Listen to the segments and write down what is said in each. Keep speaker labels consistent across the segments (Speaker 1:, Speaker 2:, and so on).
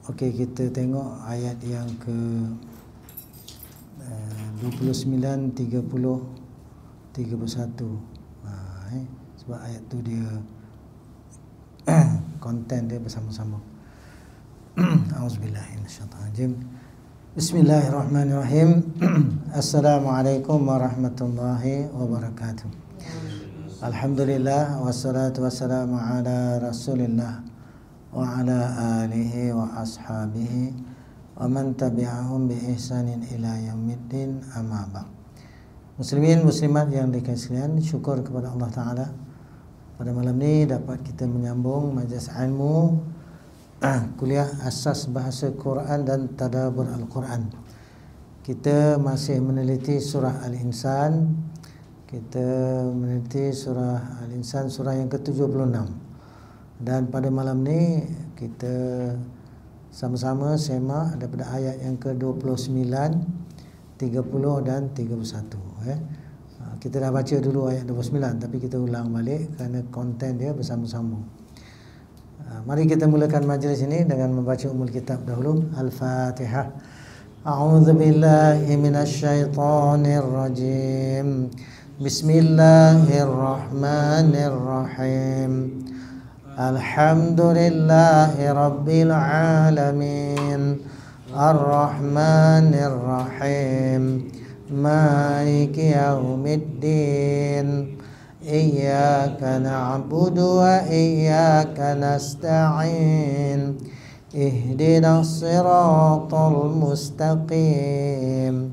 Speaker 1: Okey, kita tengok ayat yang ke 29, 30, 31. Sebab ayat tu dia konten dia bersama-sama. Auzubillahi minasyaitanir rajim. Bismillahirrahmanirrahim. Assalamualaikum warahmatullahi wabarakatuh. Alhamdulillah wassalatu wassalamu ala Rasulillah wa ala alihi wa ashabihi wa man tabi'ahum bi ihsanin ila yaumiddin, amma ba'd. Muslimin muslimat yang dikasihi sekalian, syukur kepada Allah Taala pada malam ni dapat kita menyambung majlis ilmu kuliah asas bahasa Quran dan tadabbur Al-Quran. Kita masih meneliti surah Al-Insan. Kita meneliti surah Al-Insan, surah yang ke-76. Dan pada malam ni kita sama-sama semak daripada ayat yang ke-29, 30 dan 31. Kita dah baca dulu ayat 29, tapi kita ulang balik kerana konten dia bersama-sama. Mari kita mulakan majlis ini dengan membaca ummul kitab dahulu. Al-Fatihah. A'udzu billahi minasyaitonir rajim. Bismillahirrahmanirrahim. Alhamdulillahi rabbil alamin. Ar-Rahmanir Rahim. Maliki yaumiddin. Iyyaka na'budu wa iyyaka nasta'in. Ihdinas siratal mustaqim.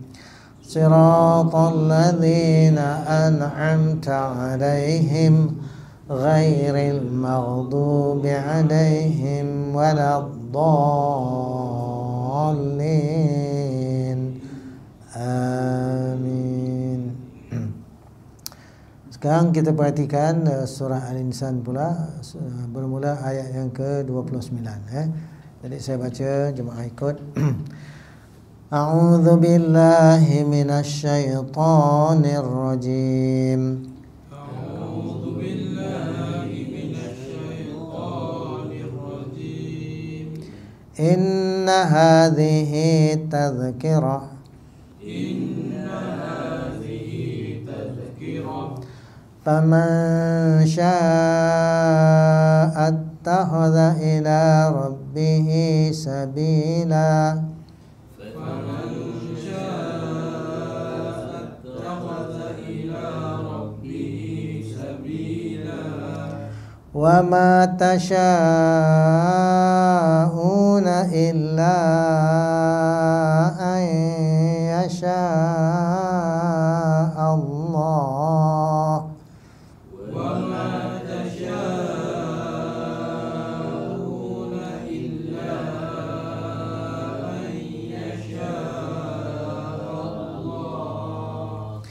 Speaker 1: Siratal ladzina an'amta 'alaihim ghairil maghdubi 'alaihim waladdallin. Amin. Sekarang kita perhatikan surah Al-Insan pula, bermula ayat yang ke-29. Jadi saya baca, jemaah ikut. A'udzu billahi minasyaitonir rajim.
Speaker 2: A'udzu billahi minasyaitonir rajim.
Speaker 1: Inna hadhihi tadhkirah.
Speaker 2: Inna hadhihi tadhkirah.
Speaker 1: Faman syaa'a ittakhadha ila rabbih sabila.
Speaker 2: Faman syaa'a ittakhadha ila rabbih sabila.
Speaker 1: Wa ma tasyaa'una illa an yasha'a Allah.
Speaker 2: Wa ma tasyaa'una illa an yasha'a Allah.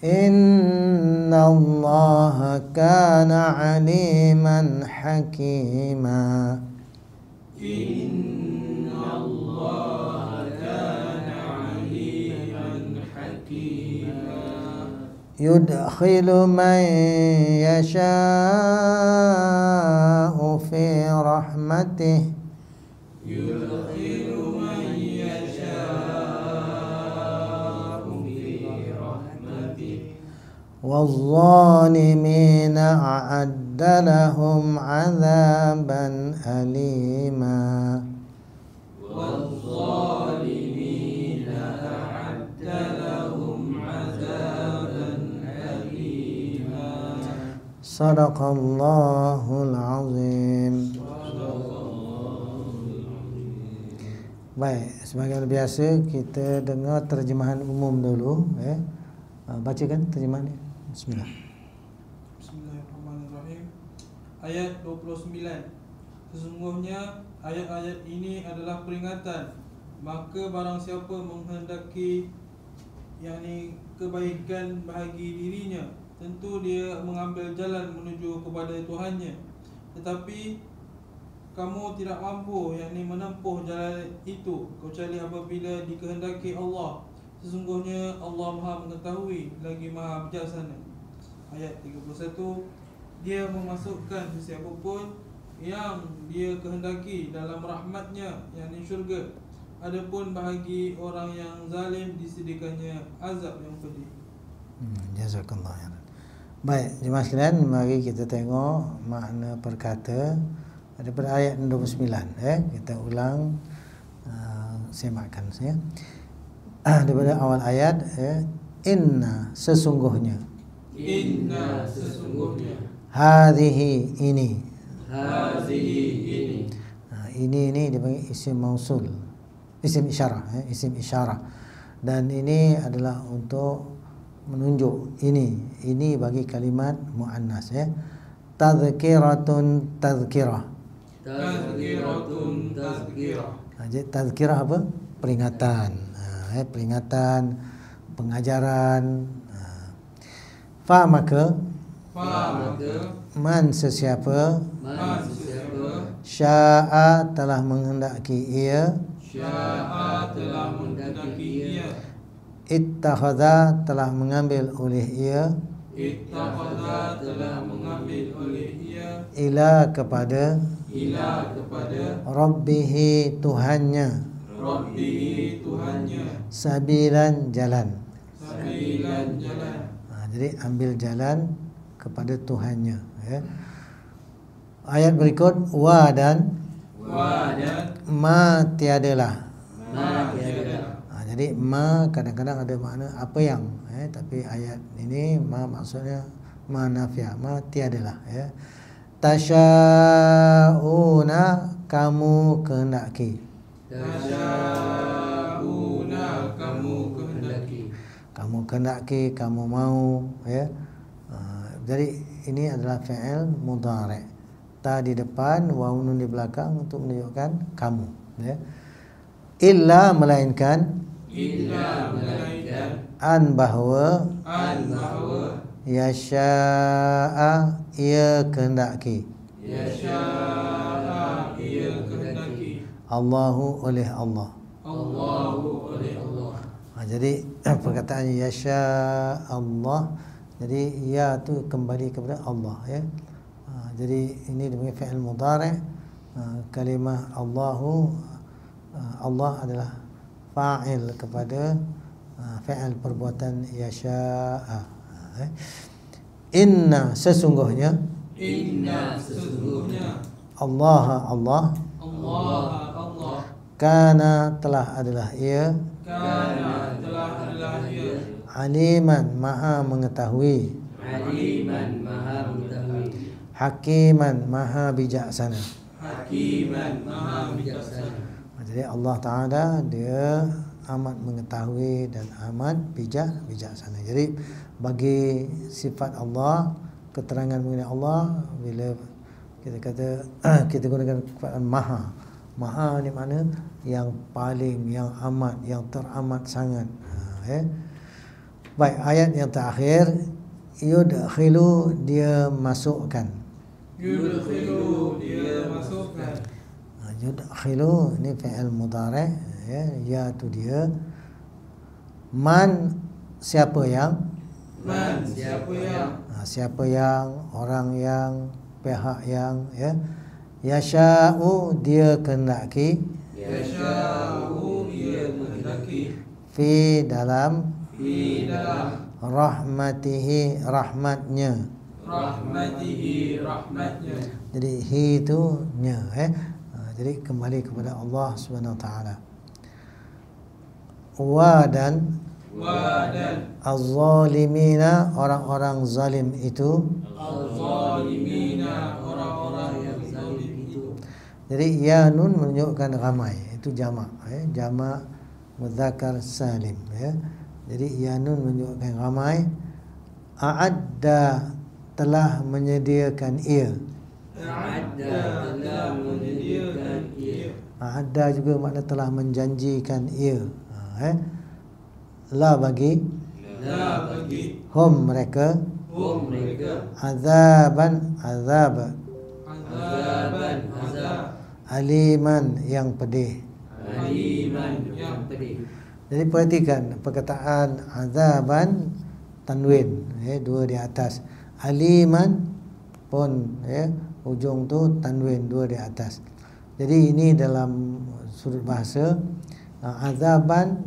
Speaker 1: Inna Allah kana aliman hakima.
Speaker 2: Inna Allah kana aliman hakima.
Speaker 1: Yudkhilu man yasha'u fi rahmatih.
Speaker 2: Yudkhilu man yasha'u fi rahmatih.
Speaker 1: والظالمين أعد لهم عذابا أليما.
Speaker 2: والظالمين أعد لهم عذابا أليما.
Speaker 1: صدق الله العظيم. Baik, sebagaimana biasa kita dengar terjemahan umum dulu. Bacakan terjemahan ni. Bismillah.
Speaker 3: Bismillahirrahmanirrahim. Ayat 29. Sesungguhnya ayat-ayat ini adalah peringatan, maka barang siapa menghendaki kebaikan bagi dirinya, tentu dia mengambil jalan menuju kepada Tuhannya. Tetapi kamu tidak mampu menempuh jalan itu kecuali apabila dikehendaki Allah. Sesungguhnya Allah Maha mengetahui lagi Maha bijaksana. Ayat 31. Dia memasukkan sesiapa pun yang dia kehendaki dalam rahmatnya, yakni syurga. Adapun bagi orang yang zalim disediakannya azab yang pedih.
Speaker 1: Jazakallah khairan. Baik, jemaah sekalian, mari kita tengok makna perkata daripada ayat 29. Kita ulang semakan saya. Daripada awal ayat, inna sesungguhnya,
Speaker 2: Inna sesungguhnya,
Speaker 1: hadhihi ini.
Speaker 2: hazihi ini,
Speaker 1: Ini dipanggil isim mausul, isim isyarah, isim isyarah. Dan ini adalah untuk menunjuk ini bagi kalimat muannas, tadhkiratun tadhkirah.
Speaker 2: tazkiratun tazkirah,
Speaker 1: Jadi tazkirah apa? Peringatan. Peringatan, pengajaran. Fa maka man sesiapa
Speaker 2: man sesiapa
Speaker 1: syaa telah menghendaki ia,
Speaker 2: syaa telah menghendaki ia,
Speaker 1: ittakhadha telah mengambil oleh ia,
Speaker 2: ittakhadha telah mengambil oleh ia,
Speaker 1: ila kepada Rabbihi Tuhannya,
Speaker 2: Rabbihi Tuhannya,
Speaker 1: sabilan jalan.
Speaker 2: sabilan jalan.
Speaker 1: Jadi ambil jalan kepada Tuhannya. Ayat berikut, wa dan ma tiadalah.
Speaker 2: Ma tiada.
Speaker 1: Jadi ma kadang-kadang ada makna apa yang, tapi ayat ini ma maksudnya ma nafiah, ma tiadalah. Tasyauna kamu kehendaki.
Speaker 2: Tasyauna kamu kehendaki.
Speaker 1: Kamu kehendaki, kamu mau, jadi ini adalah fi'il mudhari'. Ta di depan, waw nun di belakang untuk menunjukkan kamu, Illa melainkan an bahwa yasha'a ia kehendaki,
Speaker 2: Yasha'a ia kehendaki,
Speaker 1: Allahu oleh Allah.
Speaker 2: Allahu oleh Allah.
Speaker 1: Jadi perkataan yasha Allah, jadi ya tu kembali kepada Allah, jadi ini dipanggil fi'il mudhari'. Kalimah Allahu, Allah adalah fa'il kepada fi'il perbuatan yasha'a. Inna sesungguhnya,
Speaker 2: Inna sesungguhnya,
Speaker 1: Allah
Speaker 3: Allah
Speaker 1: kana telah adalah ia,
Speaker 3: kana telah adalah ia,
Speaker 1: aliman maha mengetahui,
Speaker 2: aliman maha mengetahui,
Speaker 1: hakiman maha bijaksana.
Speaker 2: hakiman maha bijaksana.
Speaker 1: Jadi Allah Ta'ala dia amat mengetahui dan amat bijaksana. Jadi bagi sifat Allah, keterangan mengenai Allah, bila kita kata kita gunakan perkataan maha. Maha ni mana yang paling, yang amat, yang teramat sangat. Baik, ayat yang terakhir, yudkhilu dia masukkan.
Speaker 3: yudkhilu dia masukkan,
Speaker 1: Yudkhilu ni fi'il mudhari', ya tu dia. Man siapa yang,
Speaker 3: man siapa yang,
Speaker 1: orang yang, pihak yang, yasha'u dia kehendaki,
Speaker 3: yasha'u ia kehendaki,
Speaker 1: fi dalam rahmatihi rahmatnya.
Speaker 3: rahmatihi rahmatnya.
Speaker 1: Jadi hi tu nya, jadi kembali kepada Allah Subhanahu Wa Taala. Wa dan az-zalimina orang-orang zalim itu,
Speaker 3: Az-zalimina orang-orang yang zalim itu.
Speaker 1: jadi ya nun menunjukkan ramai, itu jamak, jamak mudzakkar salim, jadi ya nun menunjukkan ramai. A'adda telah menyediakan ia.
Speaker 2: A'adda telah menyediakan ia,
Speaker 1: A'adda juga makna telah menjanjikan ia. La bagi hum mereka, azaban azab, aliman yang pedih.
Speaker 2: aliman yang pedih.
Speaker 1: Jadi perhatikan perkataan azaban tanwin, dua di atas. Aliman pun ujung tu tanwin, dua di atas. Jadi ini dalam sudut bahasa azaban,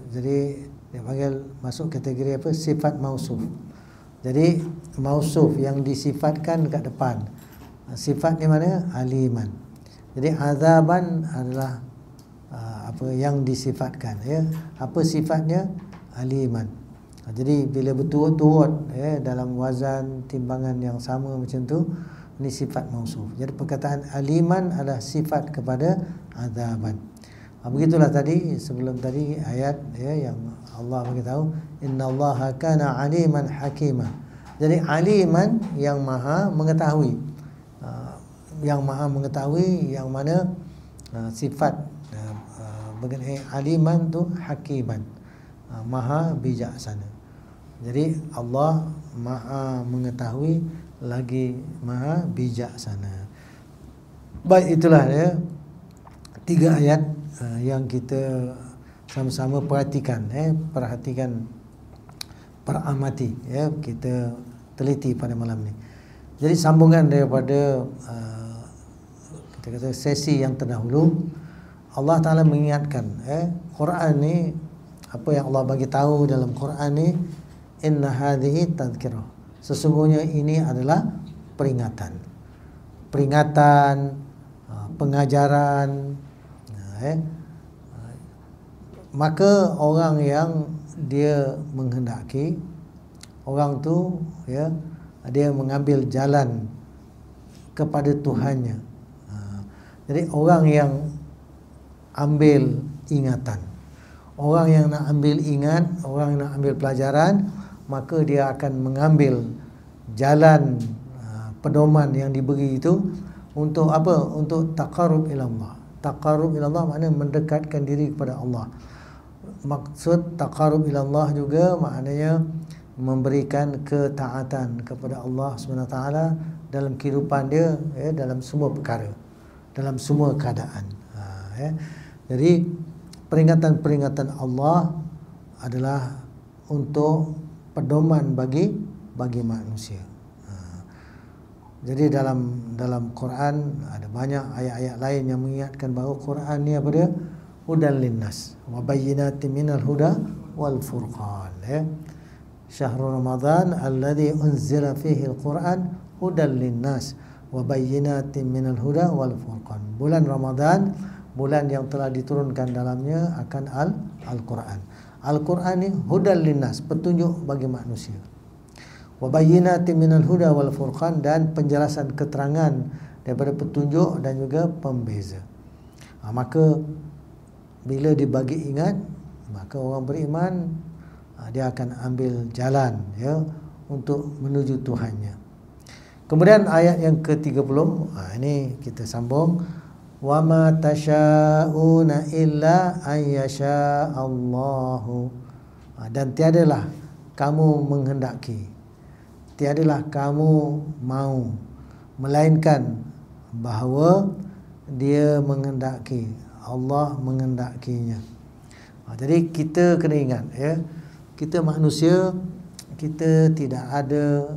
Speaker 1: jadi dia panggil masuk kategori apa? Sifat mausuf. Jadi mausuf yang disifatkan kat depan. Sifat ni mana? Aliman. Jadi azaban adalah apa yang disifatkan, ya. Apa sifatnya? Aliman. Jadi bila berturut-turut, ya, dalam wazan timbangan yang sama macam tu, ini sifat mausuf. Jadi perkataan aliman adalah sifat kepada azaban. Begitulah tadi, sebelum tadi ayat, ya, yang Allah beritahu innallaha kana aliman hakima. Jadi aliman yang maha mengetahui, yang maha mengetahui, yang mana sifat mengenai aliman tu hakiman, maha bijaksana. Jadi Allah maha mengetahui lagi maha bijaksana. Baik, itulah, ya, 3 ayat yang kita sama-sama perhatikan, perhatikan, peramati, ya, kita teliti pada malam ni. Jadi sambungan daripada kita kata sesi yang terdahulu, Allah Ta'ala mengingatkan, Quran ni, apa yang Allah bagi tahu dalam Quran ni, inna hadhihi tadhkirah, sesungguhnya ini adalah peringatan, pengajaran. Maka orang yang dia menghendaki, orang tu, ya, dia mengambil jalan kepada Tuhannya. Jadi orang yang ambil ingatan, orang yang nak ambil ingat, orang yang nak ambil pelajaran, maka dia akan mengambil jalan pedoman yang diberi itu untuk apa? Untuk taqarrub ila Allah. Taqarrub ila Allah maknanya mendekatkan diri kepada Allah. Maksud taqarrub ila Allah juga maknanya memberikan ketaatan kepada Allah SWT dalam kehidupan dia, ya, dalam semua perkara, dalam semua keadaan. Jadi peringatan-peringatan Allah adalah untuk pedoman bagi manusia. Jadi dalam Quran ada banyak ayat-ayat lain yang mengingatkan bahawa Quran ni apa dia? Hudan linnas wa bayyinatin minal huda wal furqan, ya. Syahrul Ramadan alladzi unzila fihi al-Quran hudan linnas wa bayyinatin minal huda wal furqan. Bulan Ramadan, bulan yang telah diturunkan dalamnya akan Al-Quran. Al-Quran ni hudan linnas, petunjuk bagi manusia. Wa bayyinatin minal huda wal furqan, dan penjelasan keterangan daripada petunjuk dan juga pembeza. Maka bila dibagi ingat, maka orang beriman dia akan ambil jalan, ya, untuk menuju Tuhannya. Kemudian ayat yang ke-30, ini kita sambung, wa ma tasyauna illa ayyasha Allahu, dan tiadalah kamu menghendaki, tiadalah kamu mau, melainkan bahawa dia menghendaki, Allah menghendakinya. Jadi kita kena ingat, ya, kita manusia, kita tidak ada,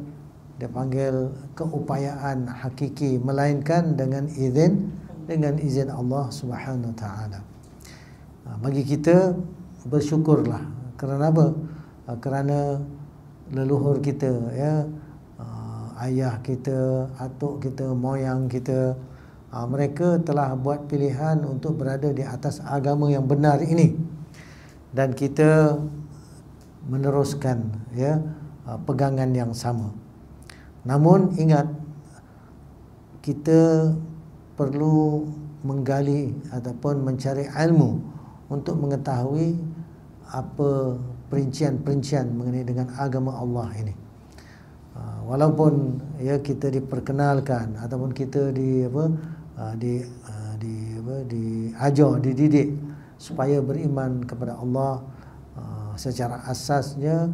Speaker 1: dia panggil, keupayaan hakiki melainkan dengan izin Allah Subhanahu Wa Taala. Bagi kita bersyukurlah. Kerana apa? Kerana leluhur kita, ya, ayah kita, atuk kita, moyang kita, mereka telah buat pilihan untuk berada di atas agama yang benar ini, dan kita meneruskan, ya, pegangan yang sama. Namun ingat, kita perlu menggali ataupun mencari ilmu untuk mengetahui apa perincian-perincian mengenai dengan agama Allah ini. Walaupun, ya, kita diperkenalkan ataupun kita diajar, dididik supaya beriman kepada Allah, secara asasnya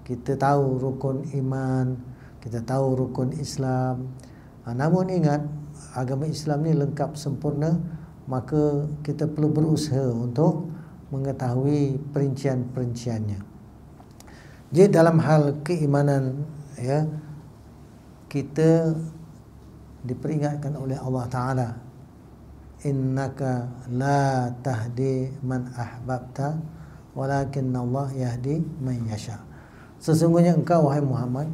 Speaker 1: kita tahu rukun iman, kita tahu rukun Islam. Namun ingat, agama Islam ni lengkap sempurna, maka kita perlu berusaha untuk mengetahui perincian-perinciannya. Jadi dalam hal keimanan, ya, kita diperingatkan oleh Allah Ta'ala, innaka la tahdi man ahbabta walakinna Allah yahdi man yasha. Sesungguhnya engkau wahai Muhammad,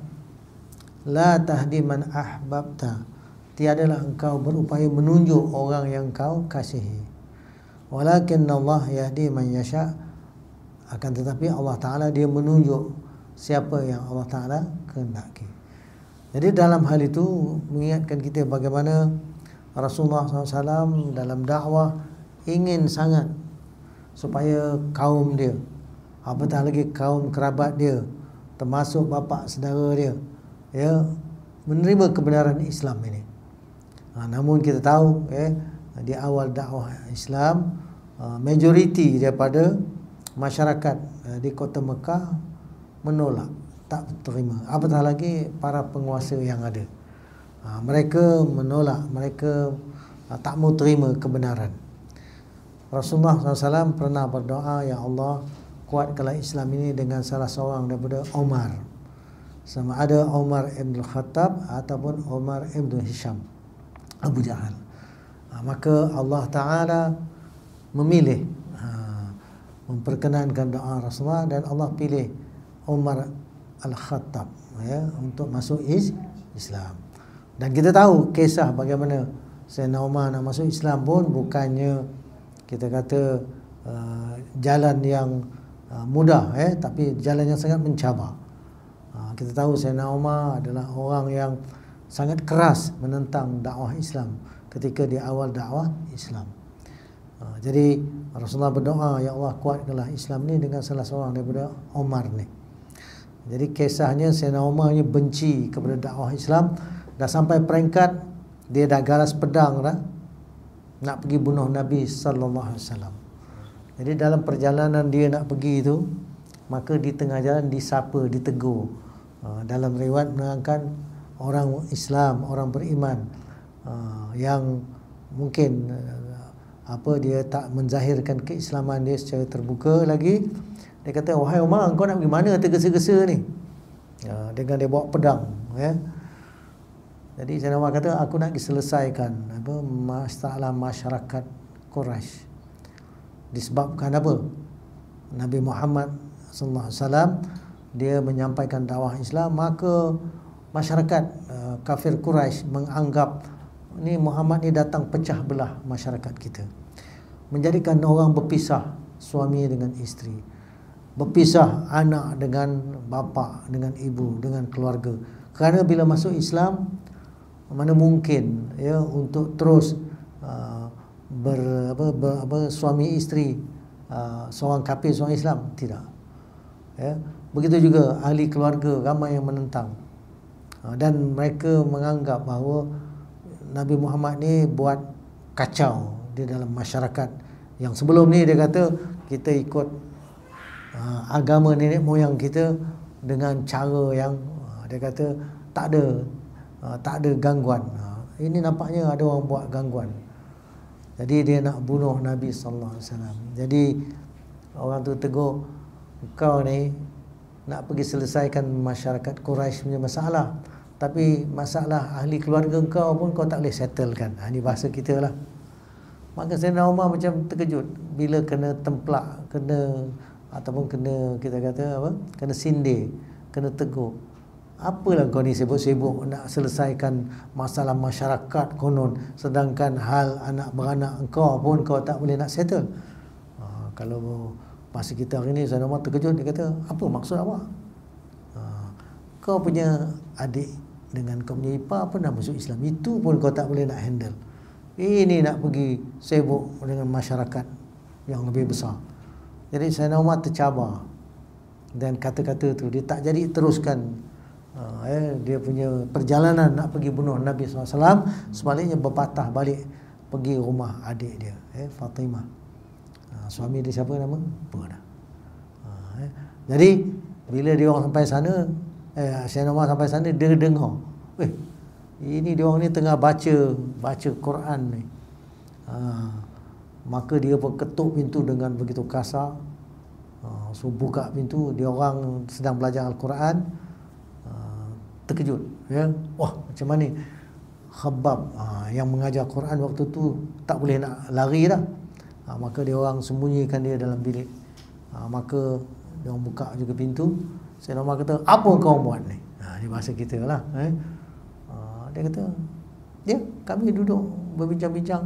Speaker 1: la tahdi man ahbabta, tiadalah engkau berupaya menunjuk orang yang kau kasihi, walakinna Allah yahdi man yasha, akan tetapi Allah Ta'ala dia menunjuk siapa yang Allah Ta'ala kehendaki. Jadi dalam hal itu mengingatkan kita bagaimana Rasulullah SAW dalam dakwah ingin sangat supaya kaum dia, apatah lagi kaum kerabat dia, termasuk bapa saudara dia, ya, menerima kebenaran Islam ini. Namun kita tahu di awal dakwah Islam, majoriti daripada masyarakat di kota Mekah menolak, tak terima, apatah lagi para penguasa yang ada. Mereka menolak, mereka tak mau terima kebenaran. Rasulullah SAW pernah berdoa, ya Allah, kuatkanlah Islam ini dengan salah seorang daripada Umar, sama ada Umar ibn Khattab ataupun Umar ibn Hisham, Abu Jahal. Maka Allah Ta'ala memilih, memperkenankan doa Rasulullah, dan Allah pilih Umar al-Khattab, ya, untuk masuk Islam. Dan kita tahu kisah bagaimana Sayyidina Umar nak masuk Islam pun bukannya kita kata jalan yang mudah, tapi jalan yang sangat mencabar. Kita tahu Sayyidina Umar adalah orang yang sangat keras menentang dakwah Islam ketika di awal dakwah Islam. Jadi Rasulullah berdoa, ya Allah, kuatkanlah Islam ni dengan salah seorang daripada Umar ni. Jadi kisahnya Sayyidina Umar ni benci kepada dakwah Islam, dah sampai peringkat dia dah garas pedang dah nak pergi bunuh Nabi sallallahu alaihi wasallam. Jadi dalam perjalanan dia nak pergi itu, maka di tengah jalan disapa, ditegur. Dalam riwayat menerangkan orang Islam, orang beriman yang mungkin dia tak menzahirkan keislaman dia secara terbuka lagi. Dia kata, wahai Umar, kau nak pergi mana tergesa-gesa ni? Dengan dia bawa pedang, ya. Jadi Sayyidina Umar kata, aku nak diselesaikan masalah masyarakat Quraisy. Disebabkan apa? Nabi Muhammad sallallahu alaihi wasallam dia menyampaikan dakwah Islam, maka masyarakat kafir Quraisy menganggap ni Muhammad ni datang pecah belah masyarakat kita, menjadikan orang berpisah suami dengan isteri, berpisah anak dengan bapa, dengan ibu, dengan keluarga. Kerana bila masuk Islam, mana mungkin, ya, untuk terus suami isteri, seorang kafir, seorang Islam, tidak, ya. Begitu juga ahli keluarga ramai yang menentang, dan mereka menganggap bahawa Nabi Muhammad ni buat kacau di dalam masyarakat yang sebelum ni dia kata kita ikut agama nenek moyang kita dengan cara yang dia kata tak ada gangguan. Ini nampaknya ada orang buat gangguan. Jadi dia nak bunuh Nabi sallallahu alaihi wasallam. Jadi orang tu tegur, kau ni nak pergi selesaikan masyarakat Quraisy punya masalah, tapi masalah ahli keluarga kau pun kau tak boleh settlekan. Ini bahasa kita lah. Maka Sayyidina Umar macam terkejut bila kena templak, ataupun kena kita kata kena sindir, kena tegur. Apalah kau ni sibuk-sibuk nak selesaikan masalah masyarakat konon, sedangkan hal anak beranak engkau pun kau tak boleh nak settle. Kalau masa kita hari ni Sayyidina Umar terkejut, dia kata, apa maksud awak? Kau punya adik dengan kau punya ipar pun nak masuk Islam, itu pun kau tak boleh nak handle. Ini nak pergi sibuk dengan masyarakat yang lebih besar. Jadi Sayyidina Umar tercabar, dan kata-kata tu dia tak jadi teruskan dia punya perjalanan nak pergi bunuh Nabi SAW. Sebaliknya berpatah balik pergi rumah adik dia, Fatimah. Suami dia siapa nama? Apa dah. Jadi bila dia orang sampai sana, Sayyidina Umar sampai sana, dia dengar, ini dia orang ni tengah baca Quran ni. Maka dia pun ketuk pintu dengan begitu kasar. So buka pintu, dia orang sedang belajar Al-Quran. Terkejut, ya. Wah, macam mana ni? Khabbab yang mengajar Quran waktu tu tak boleh nak lari dah. Maka dia orang sembunyikan dia dalam bilik. Maka dia orang buka juga pintu. Sayyidina Umar kata, apa kau buat ni? Dia bahasa kita lah. Dia kata, ya, kami duduk berbincang-bincang.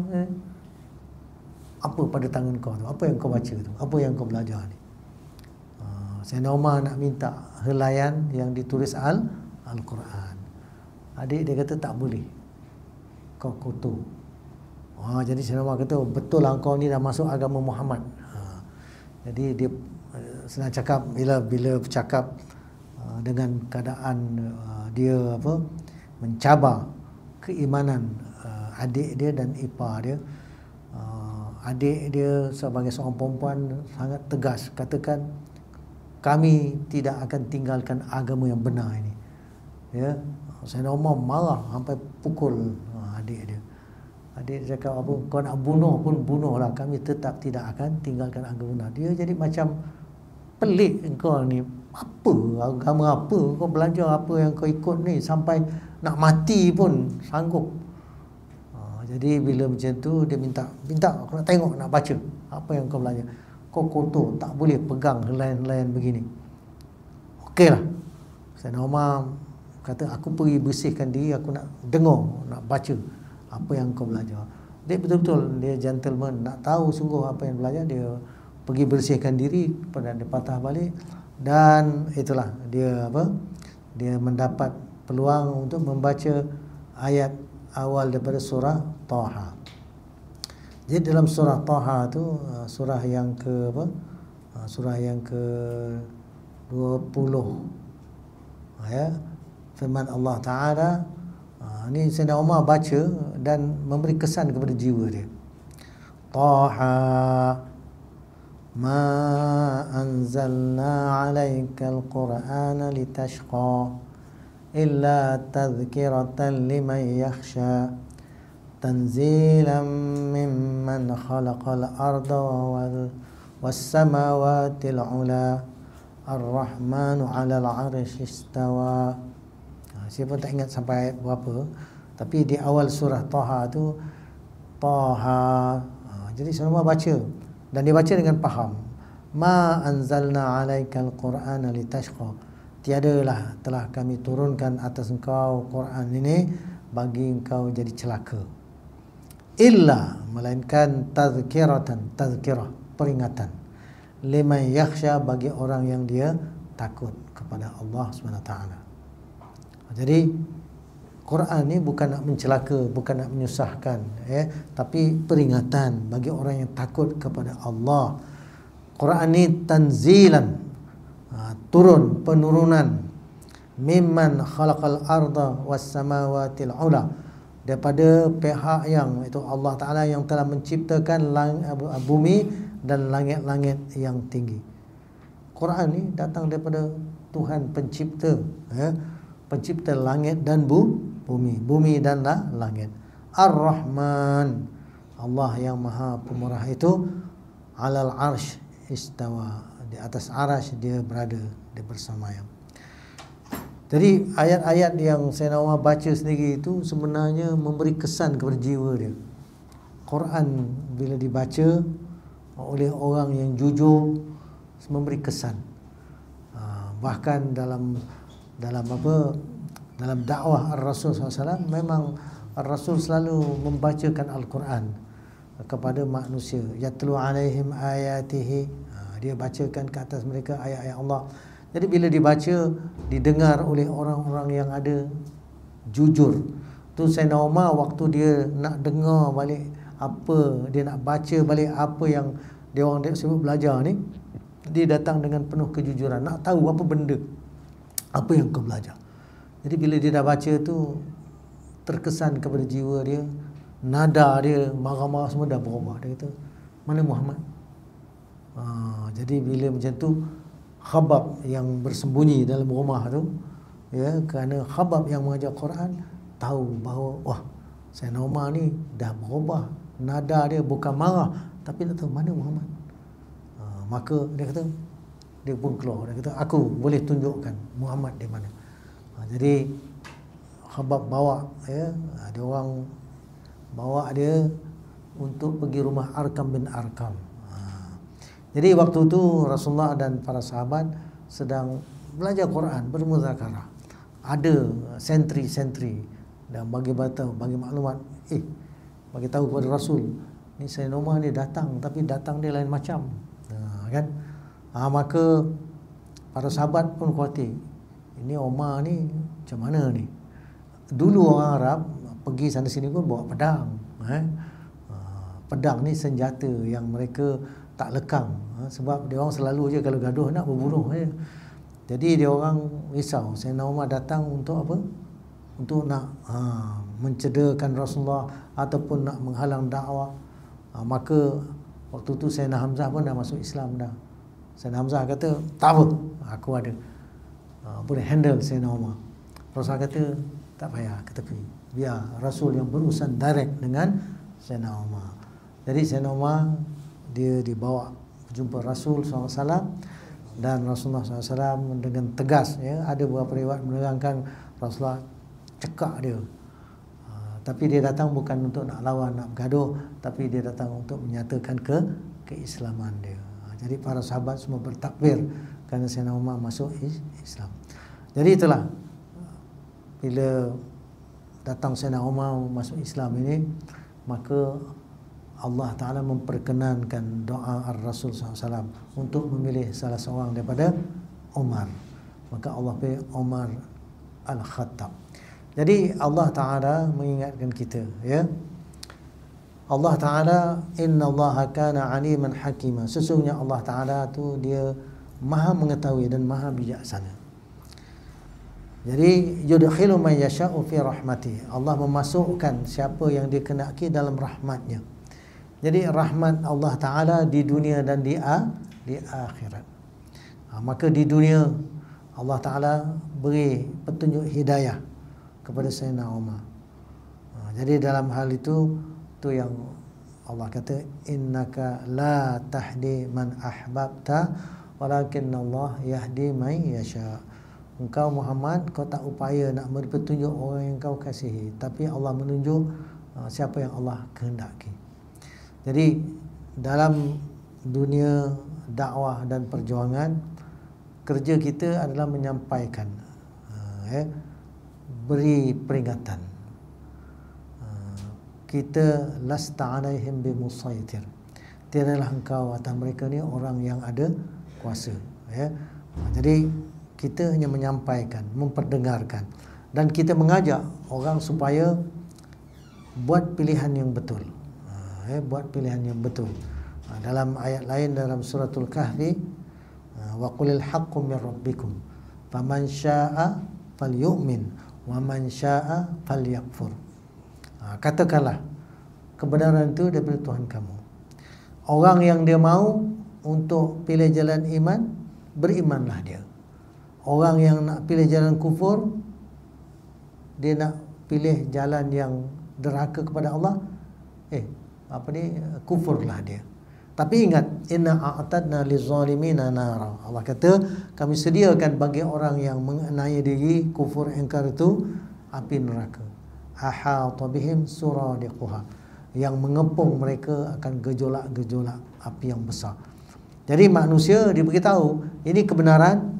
Speaker 1: Apa pada tangan kau tu? Apa yang kau baca tu? Apa yang kau belajar ni? Sayyidina Umar nak minta helaian yang ditulis Al-Quran. Adik dia kata tak boleh, kau kotor. Jadi Sayyidina Umar kata, betul lah kau ni dah masuk agama Muhammad. Jadi dia senang cakap, bila bercakap dengan keadaan dia mencabar keimanan adik dia dan ipar dia. Adik dia sebagai seorang perempuan sangat tegas, katakan, kami tidak akan tinggalkan agama yang benar ini. Ya, Sayyidina Umar marah sampai pukul adik dia. Adik dia cakap, apa, kau nak bunuh pun bunuhlah, kami tetap tidak akan tinggalkan agama benar. Dia jadi macam pelik, engkau ni apa, agama apa kau belajar, apa yang kau ikut ni, sampai nak mati pun sanggup. Jadi bila macam tu dia minta aku nak tengok, nak baca apa yang kau belajar. Kau kotor, tak boleh pegang helaian-helaian begini. Okeylah. Sayyidina Umar kata, aku pergi bersihkan diri, aku nak dengar, nak baca apa yang kau belajar. Dia betul-betul, dia gentleman, nak tahu sungguh apa yang belajar. Dia pergi bersihkan diri, pada dia patah balik. Dan itulah dia dia mendapat peluang untuk membaca ayat awal daripada surah Taha. Jadi dalam surah Taha tu, surah yang ke surah yang ke 20, ya, firman Allah Taala. Ni Sayyidina Umar baca dan memberi kesan kepada jiwa dia. Taha ma anzalna 'alaikal qur'ana litashqa illa tadhkiratan liman yakhsha tanzilan mimman khalaqal arda was samawatil 'ula ar-rahmanu 'alal 'arsy istawa. Saya pun tak ingat sampai ayat berapa, tapi di awal surah Taha tu, Taha. Jadi semua baca, dan dia baca dengan faham. Ma anzalna 'alaikal qur'ana litashqa. Tiadalah telah kami turunkan atas engkau Quran ini bagi engkau jadi celaka. Illa, melainkan tazkirah, peringatan. Liman yakhsha, bagi orang yang dia takut kepada Allah SWT. Jadi Quran ni bukan nak mencelaka, bukan nak menyusahkan, tapi peringatan bagi orang yang takut kepada Allah. Quran ni tanzilan, turun, penurunan, mimman khalaqal arda was samawatil ula, daripada pihak yang itu Allah Ta'ala yang telah menciptakan bumi dan langit-langit yang tinggi. Quran ni datang daripada Tuhan pencipta, pencipta langit dan bumi dan langit. Ar-Rahman, Allah yang Maha Pemurah itu, 'alal 'arsy istawa, di atas arasy dia berada, dia bersemayam. Jadi ayat-ayat yang Sayyidina Umar baca sendiri itu sebenarnya memberi kesan kepada jiwa dia. Quran bila dibaca oleh orang yang jujur memberi kesan. Bahkan dalam dakwah Ar-Rasul SAW, memang Ar-Rasul selalu membacakan Al-Quran kepada manusia. Yatlu alaihim ayatihi, dia bacakan ke atas mereka ayat-ayat Allah. Jadi bila dibaca, didengar oleh orang-orang yang ada jujur. Tu Sayyidina Umar waktu dia nak dengar balik apa, dia nak baca balik apa yang dia orang sebut belajar ni, dia datang dengan penuh kejujuran, nak tahu apa benda, apa yang kau belajar. Jadi bila dia dah baca tu, terkesan kepada jiwa dia, nada dia, marah-marah semua dah berubah. Dia kata, mana Muhammad? Jadi bila macam tu, Khabbab yang bersembunyi dalam rumah tu, ya, kerana Khabbab yang mengajar Quran tahu bahawa wah, Sayyidina Umar ni dah berubah, nada dia bukan marah tapi nak tahu mana Muhammad. Maka dia kata, dia pun keluar, dia kata, aku boleh tunjukkan Muhammad di mana. Jadi Khabbab bawa, ya, ada orang bawa dia untuk pergi rumah Arkam bin Arkam. Jadi waktu itu Rasulullah dan para sahabat sedang belajar Quran, bermuzakarah. Ada sentri-sentri dan bagi maklumat, bagi tahu kepada Rasul, ni Sayyidina Umar ni datang, tapi datang dia lain macam. Kan? Maka para sahabat pun khawatir, ini Umar ni macam mana ni? Dulu orang Arab pergi sana sini pun bawa pedang. Pedang ni senjata yang mereka tak lekang, sebab dia orang selalu je kalau gaduh nak berbunuh je. Jadi dia orang risau Sayyidina Umar datang untuk apa? Untuk nak mencederakan Rasulullah ataupun nak menghalang dakwah. Maka waktu tu Sayyidina Hamzah pun dah masuk Islam dah. Sayyidina Hamzah kata, tak apa, aku ada, boleh handle Sayyidina Umar. Rasulullah kata, tak payah ke tepi, biar Rasul yang berurusan direct dengan Sayyidina Umar. Jadi Sayyidina Umar dia dibawa jumpa Rasul SAW, dan Rasulullah SAW dengan tegas, ya, ada beberapa riwayat menerangkan Rasulullah cekak dia. Tapi dia datang bukan untuk nak lawan, nak bergaduh, tapi dia datang untuk menyatakan keislaman dia. Jadi para sahabat semua bertakbir kerana Sayyidina Umar masuk Islam. Jadi itulah, bila datang Sayyidina Umar masuk Islam ini, maka Allah Ta'ala memperkenankan doa Ar-Rasul SAW untuk memilih salah seorang daripada Umar. Maka Allah pilih Umar Al-Khattab. Jadi Allah Ta'ala mengingatkan kita, ya, Allah Ta'ala, Inna Allah kana aliman hakima. Sesungguhnya Allah Ta'ala tu dia maha mengetahui dan maha bijaksana. Jadi yudkhilu man yasha'u fi rahmati. Allah memasukkan siapa yang dia kehendaki dalam rahmatnya. Jadi rahmat Allah Ta'ala di dunia dan di akhirat. Maka di dunia Allah Ta'ala beri petunjuk hidayah kepada Sayyidina Umar. Jadi dalam hal itu yang Allah kata, innaka la tahdi man ahbabta walakinna Allah yahdi man yasha. Engkau Muhammad, kau tak upaya nak beri petunjuk orang yang kau kasihi, tapi Allah menunjuk siapa yang Allah kehendaki. Jadi dalam dunia dakwah dan perjuangan, kerja kita adalah menyampaikan, beri peringatan. Kita lasta alaihim bimusaitir. Tiadalah engkau atas mereka ni orang yang ada kuasa, ya. Jadi kita hanya menyampaikan, memperdengarkan, dan kita mengajak orang supaya buat pilihan yang betul. Buat pilihan yang betul. Dalam ayat lain dalam suratul Kahfi, wa qulil haqqu min rabbikum faman syaa'a falyu'min wa man syaa'a falyakfur. Katakanlah kebenaran itu daripada Tuhan kamu. Orang yang dia mau untuk pilih jalan iman, berimanlah dia. Orang yang nak pilih jalan kufur, dia nak pilih jalan yang derhaka kepada Allah, kufurlah dia. Tapi ingat, inna a'tadna lizalimina nara. Allah kata, kami sediakan bagi orang yang mengenai diri kufur ingkar itu api neraka. Ahata bihim suradiquha, yang mengepung mereka akan gejolak-gejolak api yang besar. Jadi manusia diberitahu ini kebenaran,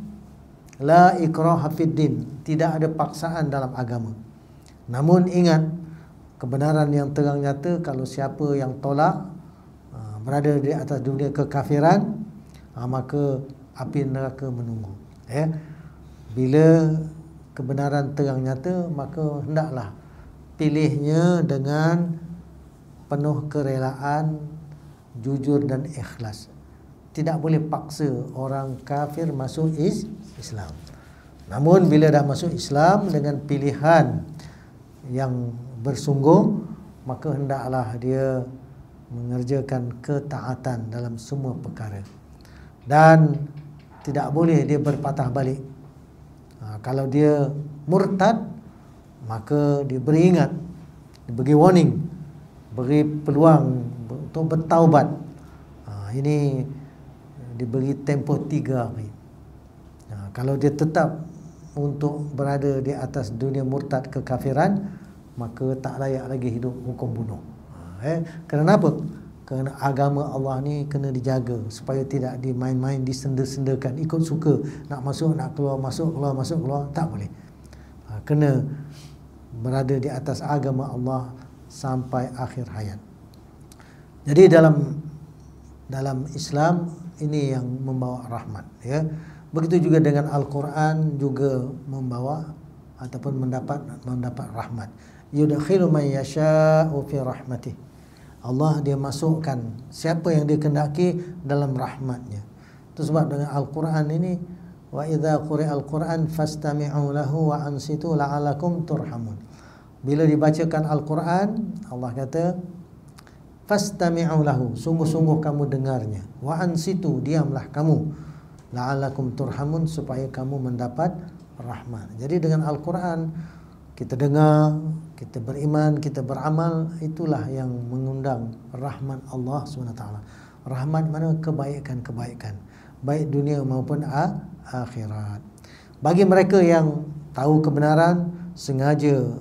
Speaker 1: la ikraha fid din, tidak ada paksaan dalam agama. Namun ingat, kebenaran yang terang nyata, kalau siapa yang tolak, berada di atas dunia kekafiran, maka api neraka menunggu. Bila kebenaran terang nyata, maka hendaklah pilihnya dengan penuh kerelaan, jujur dan ikhlas. Tidak boleh paksa orang kafir masuk Islam. Namun bila dah masuk Islam dengan pilihan yang bersungguh, maka hendaklah dia mengerjakan ketaatan dalam semua perkara. Dan tidak boleh dia berpatah balik. Kalau dia murtad, maka diberi ingat, diberi warning, beri peluang untuk bertaubat. Ini diberi tempoh 3 hari. Kalau dia tetap untuk berada di atas dunia murtad kekafiran, maka tak layak lagi hidup hukum bunuh. Kenapa? Kerana agama Allah ni kena dijaga supaya tidak dimain-main, disenda-sendakan, ikut suka, nak masuk, nak keluar, masuk, keluar, masuk, keluar, tak boleh. Kena berada di atas agama Allah sampai akhir hayat. Jadi dalam Islam ini yang membawa rahmat, ya. Begitu juga dengan Al-Quran juga membawa ataupun mendapat rahmat. Yudkhilu man yasha'u fi rahmatih. Allah dia masukkan siapa yang dia kehendaki dalam rahmatnya. Itu sebab dengan Al-Quran ini, wa idza quri'al Quran fastami'u lahu wa ansitu la'alakum turhamun. Bila dibacakan Al-Quran, Allah kata fastami'u lahu, sungguh-sungguh kamu dengarnya, wa ansitu, diamlah kamu, la'alakum turhamun, supaya kamu mendapat rahmat. Jadi dengan Al-Quran kita dengar, kita beriman, kita beramal, itulah yang mengundang rahmat Allah SWT. Rahmat mana? Kebaikan-kebaikan, baik dunia maupun akhirat. Bagi mereka yang tahu kebenaran, sengaja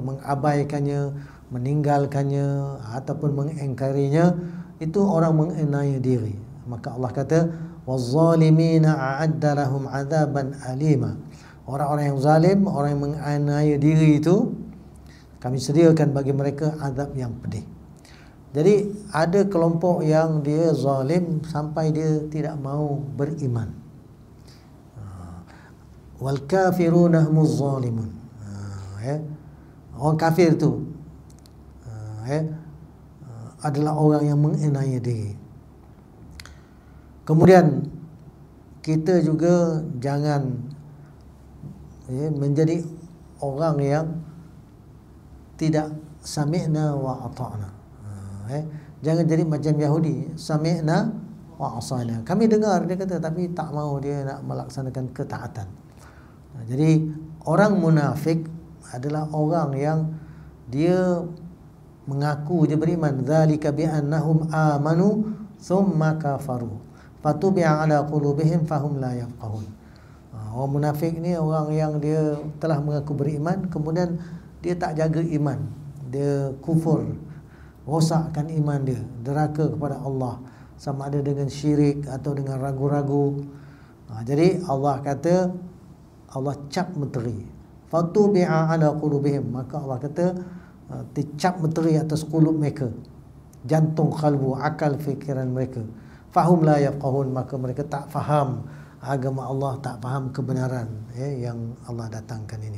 Speaker 1: mengabaikannya, meninggalkannya ataupun mengingkarinya, itu orang menganiaya diri. Maka Allah kata waz-zalimina a'adda lahum 'adzaban alima. Orang-orang yang zalim, orang yang menganiaya diri itu, kami sediakan bagi mereka azab yang pedih. Jadi ada kelompok yang dia zalim sampai dia tidak mau beriman. Wal kafiruna humuz zalimun. Orang kafir tu adalah orang yang menganiaya diri. Kemudian kita juga jangan menjadi orang yang tidak sami'na wa ata'na. Jangan jadi macam Yahudi, sami'na wa asana. Kami dengar, dia kata, tapi tak mau dia nak melaksanakan ketaatan. Jadi orang munafik adalah orang yang dia mengaku je beriman. Zalika bi annahum amanu thumma kafaru fatubi'a ala qulubihim fahum la yafqahun. Orang munafik ni orang yang dia telah mengaku beriman, kemudian dia tak jaga iman, dia kufur, rosakkan iman dia, deraka kepada Allah, sama ada dengan syirik atau dengan ragu-ragu. Jadi Allah kata, Allah cap meteri, fatubi'a ala qulubihim, maka Allah kata dicap meteri atas qulub mereka, jantung, qalbu, akal fikiran mereka. Fahum la yafqahun, maka mereka tak faham agama Allah, tak faham kebenaran yang Allah datangkan ini.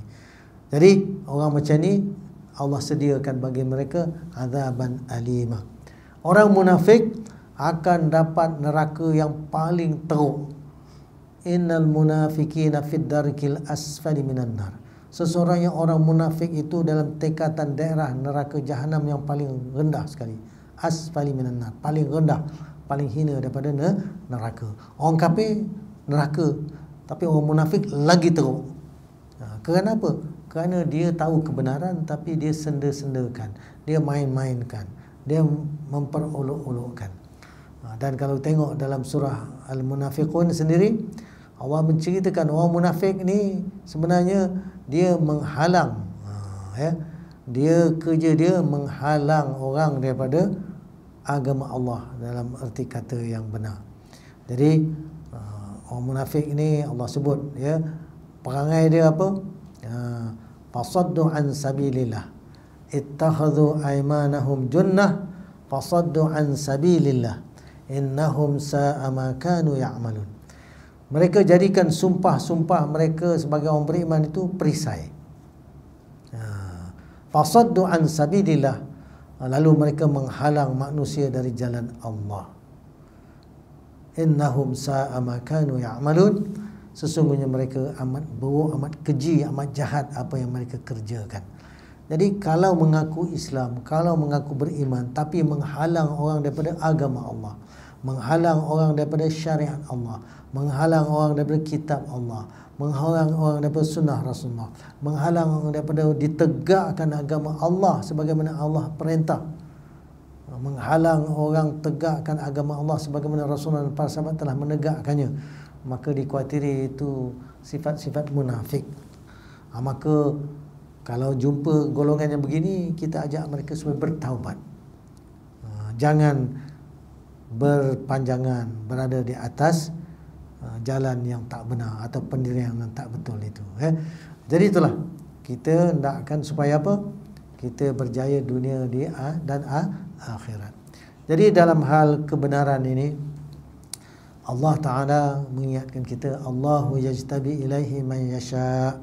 Speaker 1: Jadi orang macam ni Allah sediakan bagi mereka azaban alima. Orang munafik akan dapat neraka yang paling teruk. Innal munafiqina fid darkil asfali minan nar. Seseorang yang orang munafik itu dalam tingkatan daerah neraka jahanam yang paling rendah sekali. Asfali minan nar, paling rendah, paling hina daripada neraka. Orang kafir neraka, tapi orang munafik lagi teruk. Kerana apa? Kerana dia tahu kebenaran tapi dia senda-sendakan, dia main-mainkan, dia memperolok-olokkan. Dan kalau tengok dalam surah Al-Munafiqun sendiri, Allah menceritakan orang munafik ni sebenarnya dia menghalang, dia kerja dia menghalang orang daripada agama Allah dalam erti kata yang benar. Jadi orang munafik ni Allah sebut, perangai dia apa? Fasaddu an sabilillah, ittakhadhu aymanahum junnah fasaddu an sabilillah innahum sa'a ma kanu ya'malun. Mereka jadikan sumpah-sumpah mereka sebagai orang beriman itu perisai. Fasaddu an sabilillah, lalu mereka menghalang manusia dari jalan Allah. Innahum sa'a ma kanu ya'malun, sesungguhnya mereka amat buruk, amat keji, amat jahat apa yang mereka kerjakan. Jadi kalau mengaku Islam, kalau mengaku beriman, tapi menghalang orang daripada agama Allah, menghalang orang daripada syariat Allah, menghalang orang daripada kitab Allah, menghalang orang daripada sunnah Rasulullah, menghalang orang daripada ditegakkan agama Allah sebagaimana Allah perintah, menghalang orang tegakkan agama Allah sebagaimana Rasulullah dan para sahabat telah menegakkannya, maka dikhawatiri itu sifat-sifat munafik. Maka kalau jumpa golongan yang begini, kita ajak mereka supaya bertaubat. Jangan berpanjangan berada di atas jalan yang tak benar atau pendirian yang tak betul itu. Jadi itulah, kita hendakkan supaya apa? Kita berjaya dunia dan akhirat. Jadi dalam hal kebenaran ini, Allah Ta'ala mengingatkan kita, Allahu yajtabi ilaihi man yasha'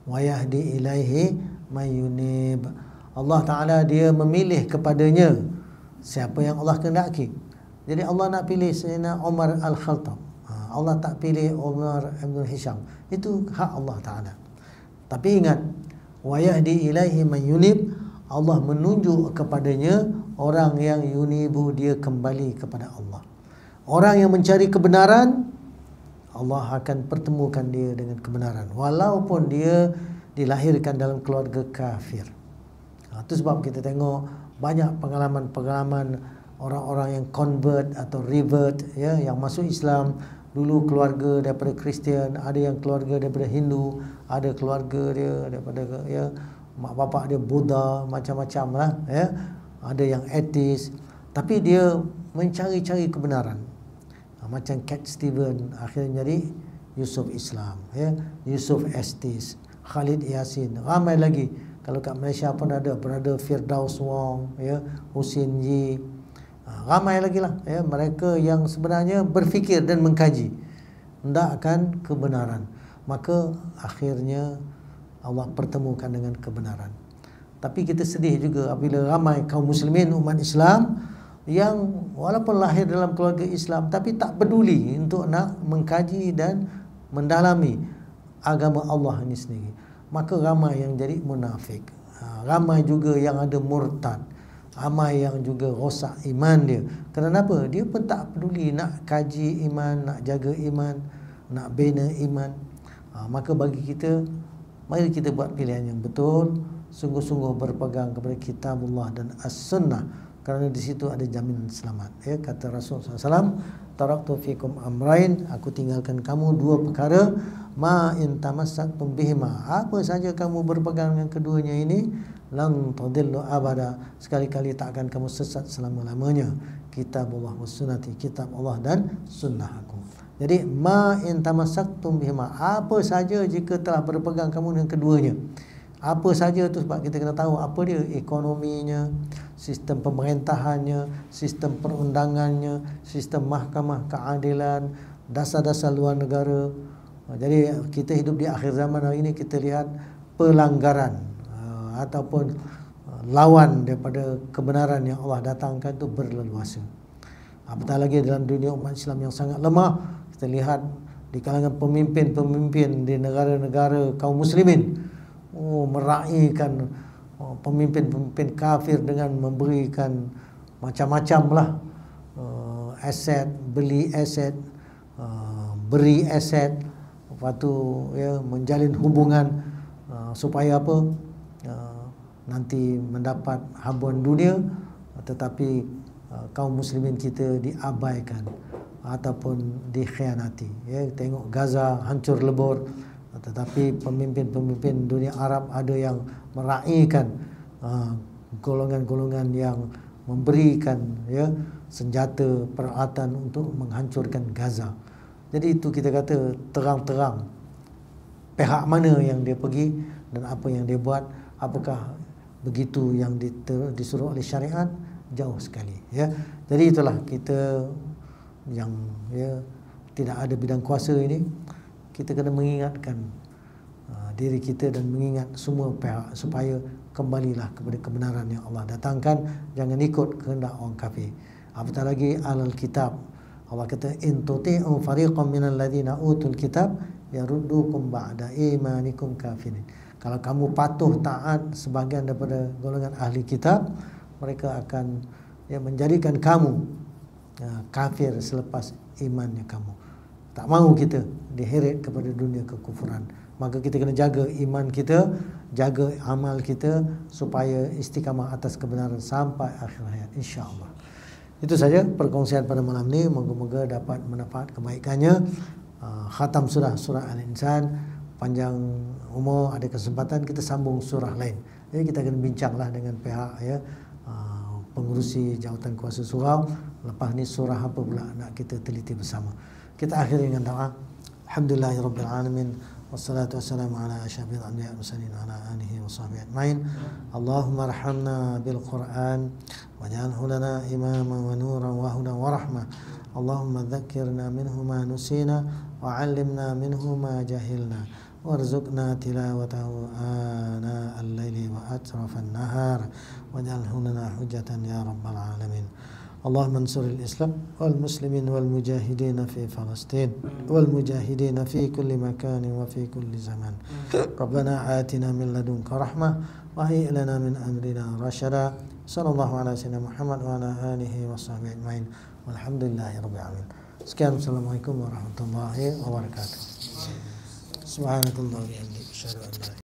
Speaker 1: wa yahdi ilaihi man yunib. Allah Ta'ala dia memilih kepadanya siapa yang Allah kehendaki. Jadi Allah nak pilih Sayyidina Umar Al-Khattab, Allah tak pilih Umar Ibn Hisham. Itu hak Allah Ta'ala. Tapi ingat, wa yahdi ilaihi man yunib, Allah menunjuk kepadanya orang yang yunibu, dia kembali kepada Allah. Orang yang mencari kebenaran, Allah akan pertemukan dia dengan kebenaran, walaupun dia dilahirkan dalam keluarga kafir. Itu sebab kita tengok banyak pengalaman-pengalaman orang-orang yang convert atau revert, ya, yang masuk Islam. Dulu keluarga daripada Kristian, ada yang keluarga daripada Hindu, ada keluarga dia daripada, ya, mak bapak dia Buddha, macam-macam lah, ya. Ada yang ateis, tapi dia mencari-cari kebenaran. Macam Cat Steven akhirnya jadi Yusuf Islam, ya, Yusuf Estes, Khalid Yasin, ramai lagi. Kalau kat Malaysia pun ada Brother Firdaus Wong, ya, Husin Yi, ramai lagi lah, ya, mereka yang sebenarnya berfikir dan mengkaji hendakkan kebenaran. Maka akhirnya Allah pertemukan dengan kebenaran. Tapi kita sedih juga apabila ramai kaum muslimin, umat Islam yang walaupun lahir dalam keluarga Islam tapi tak peduli untuk nak mengkaji dan mendalami agama Allah ini sendiri. Maka ramai yang jadi munafik, ramai juga yang ada murtad, ramai yang juga rosak iman dia. Kenapa? Dia pun tak peduli nak kaji iman, nak jaga iman, nak bina iman. Maka bagi kita, mari kita buat pilihan yang betul, sungguh-sungguh berpegang kepada kitabullah dan as-sunnah, kerana di situ ada jaminan selamat. Ya, kata Rasulullah SAW, taraktu fikum amrain, aku tinggalkan kamu dua perkara, ma in tamassaktum bihima, apa saja kamu berpegang dengan keduanya ini, lan tadillu abada, sekali-kali tak akan kamu sesat selama-lamanya. Kitabullah was sunnati, kitab Allah dan sunnah aku. Jadi ma in tamassaktum bihima, apa saja jika telah berpegang kamu dengan keduanya. Apa saja tu, sebab kita kena tahu apa dia, ekonominya, sistem pemerintahannya, sistem perundangannya, sistem mahkamah keadilan, dasar-dasar luar negara. Jadi kita hidup di akhir zaman hari ini, kita lihat pelanggaran ataupun lawan daripada kebenaran yang Allah datangkan itu berleluasa. Apatah lagi dalam dunia umat Islam yang sangat lemah, kita lihat di kalangan pemimpin-pemimpin di negara-negara kaum muslimin, meraihkan pemimpin-pemimpin kafir dengan memberikan macam-macam lah, aset, beli aset, beri aset, lepas tu, ya, menjalin hubungan supaya apa, nanti mendapat habuan dunia, tetapi kaum muslimin kita diabaikan ataupun dikhianati. Ya, tengok Gaza hancur lebur, tetapi pemimpin-pemimpin dunia Arab ada yang meraihkan golongan-golongan yang memberikan, ya, senjata peralatan untuk menghancurkan Gaza. Jadi itu kita kata terang-terang pihak mana yang dia pergi dan apa yang dia buat. Apakah begitu yang disuruh oleh syariat? Jauh sekali, ya. Jadi itulah kita yang, ya, tidak ada bidang kuasa ini, kita kena mengingatkan diri kita dan mengingat semua pihak supaya kembalilah kepada kebenaran yang Allah datangkan, jangan ikut kehendak orang kafir. Apatah lagi alal kitab, Allah kata in tuti'u fariqan minal ladzina utul kitab yaruddukum ba'da imanikum kafirin. Kalau kamu patuh taat sebahagian daripada golongan ahli kitab, mereka akan, ya, menjadikan kamu kafir selepas imannya kamu. Tak mahu kita diheret kepada dunia kekufuran. Maka kita kena jaga iman kita, jaga amal kita supaya istiqamah atas kebenaran sampai akhir hayat, insya-Allah. Itu saja perkongsian pada malam ini, moga-moga dapat manfaat kebaikannya. khatam surah Al-Insan, panjang umur ada kesempatan kita sambung surah lain. Jadi kita akan bincanglah dengan pihak pengurusi jawatan kuasa surau, lepas ni surah apa pula nak kita teliti bersama. Kita akhiri dengan doa. Alhamdulillahirabbil alamin. Wassalatu wassalamu ala asyrafil anbiya'i wal mursalin wa ala alihi wa sahbihi ajmain. Allahumma arhamna bil Qur'an waj'alhu lana imaman wa nuran wa hudan wa rahmah. Allahumma dzakkirna minhu ma nusina wa 'allimna minhu ma jahilna warzuqna tilawatahu ana al-laili wa atrafan nahar waj'alhu lana hujjatan ya rabbal alamin. اللهم انصر الإسلام والمسلمين والمجاهدين في فلسطين والمجاهدين في كل مكان وفي كل زمان. ربنا آتنا من لدنك رحمة وهيئ لنا من أمرنا رشدا. صلى الله على سيدنا محمد وعلى آله وصحبه أجمعين والحمد لله رب العالمين. Sekian, Assalamualaikum warahmatullahi wabarakatuh. Subhanallah wa bihamdihi, asyhadu an la